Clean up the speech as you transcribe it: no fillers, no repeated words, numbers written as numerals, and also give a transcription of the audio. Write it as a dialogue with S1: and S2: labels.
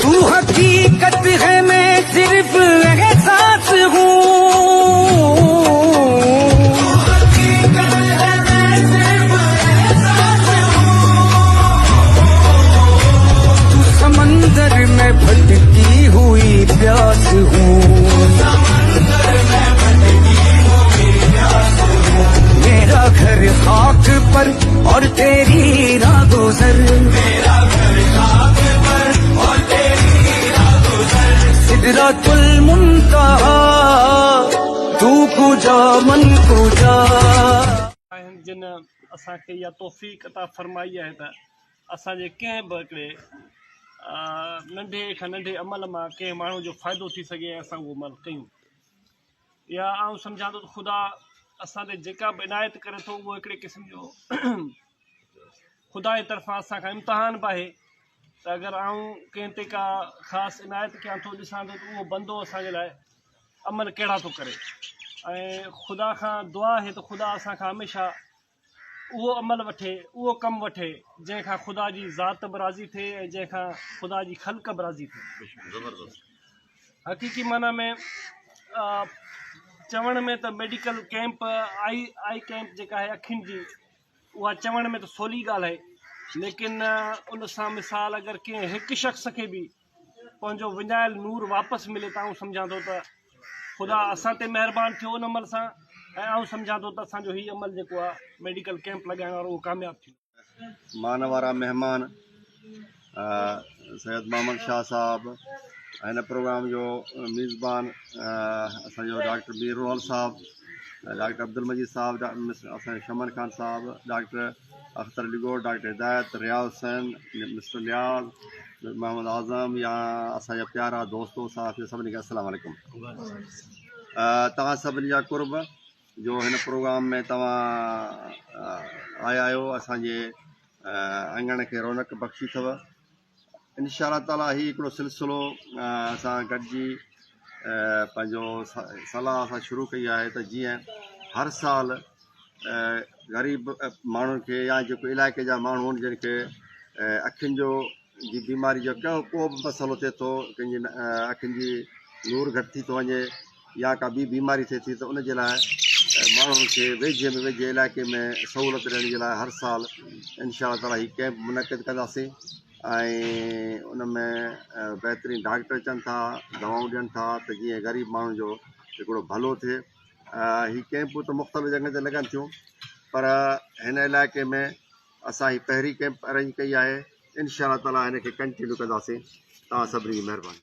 S1: तू हकीकत है मैं सिर्फ एहसास हूँ तू समंदर में भटकी हुई प्यास हूँ मेरा घर खाक पर और तेरी रागोज़र सिदरतुल मुंतहा तू कुजा मन कुजा
S2: जिन असांखे इहा तौफ़ीक़ अता फरमाई आहे त असांजे कंहिं बि हिकिड़े नंढे खां नंढे अमल मां कंहिं माण्हू जो फ़ाइदो थी सघे ऐं असां उहो अमल कयूं या आउं सम्झां थो त ख़ुदा असां ते जेका बि इनायत करे थो उहो हिकिड़े क़िस्म जो ख़ुदा जे तरफ़ां असांखां इम्तिहान बि आहे त अगरि आउं कंहिं ते का ख़ासि इनायत कयां थो ॾिसां थो त उहो बंदो असांजे लाइ अमल कहिड़ा थो करे ऐं ख़ुदा खां दुआ आहे त ख़ुदा असांखां हमेशह उहो अमल वठे उहो कमु वठे जंहिंखां ख़ुदा जी ज़ात बि राज़ी थिए ऐं जंहिंखां ख़ुदा जी ख़ल्क़ बि राज़ी थिए हक़ीक़ी माना में चवण में त मेडिकल कैंप आई कैंप जेका आहे अखियुनि जी उहा चवण में त सवली ॻाल्हि आहे लेकिन उन सां मिसाल अगरि कंहिं हिकु शख़्स खे बि पंहिंजो विञायल नूर वापसि मिले त आउं सम्झां थो त ख़ुदा असां ते महिरबानी थियो उन अमल सां ऐं आउं सम्झां थो त असांजो हीउ अमल जेको आहे मेडिकल कैंप लॻाइण वारो उहो कामयाबु थियो
S3: मान वारा महिमान सैयद मोहम्मद शाह साहब हिन प्रोग्राम जो मेज़बान असांजो डॉक्टर मीर रोहल साहब डॉक्टर अब्दुल मजीद साहब असांजो शमन खान साहब डॉक्टर अख्तर लिगोर डॉक्टर हिदायत रियाज़ हुसैन मिस्टर नियाज़ मोहम्मद आज़म या असांजा प्यारा दोस्तो साहब सभिनी खे अस्सलाम वालेकुम तव्हां सभिनी जा कुर्ब जो हिन प्रोग्राम में तव्हां आया आहियो असांजे अंगण खे रौनक बख़्शी अथव इंशाअल्लाह ताला हीउ हिकिड़ो सिलसिलो असां गॾिजी पंहिंजो सलाह असां शुरू कई आहे त जीअं हर साल ग़रीब माण्हुनि खे या जेको इलाइक़े जा माण्हू आहिनि जिन खे अखियुनि जो जी बीमारी जो को बि मसइलो थिए थो कंहिंजी अखियुनि जी नूर घटि थी थो वञे या का ॿी बीमारी थिए थी त उनजे लाइ माण्हुनि खे वेझे में वेझे इलाइक़े में सहूलियत ॾियण जे लाइ हर साल इंशाअल्लाह ताला हीउ कैंप मुनक़िद कंदासीं ऐं उन में बहितरीनु डॉक्टर अचनि था दवाऊं ॾियनि था त जीअं ग़रीब माण्हुनि जो हिकिड़ो भलो थिए हीउ कैंपूं त मुख़्तलिफ़ जॻह ते लॻनि थियूं पर हिन इलाइक़े में असां हीउ पहिरीं कैंप अरेंज कई आहे इंशाअल्लाह ताला हिन खे कंटिन्यू कंदासीं तव्हां सभिनी जी महिरबानी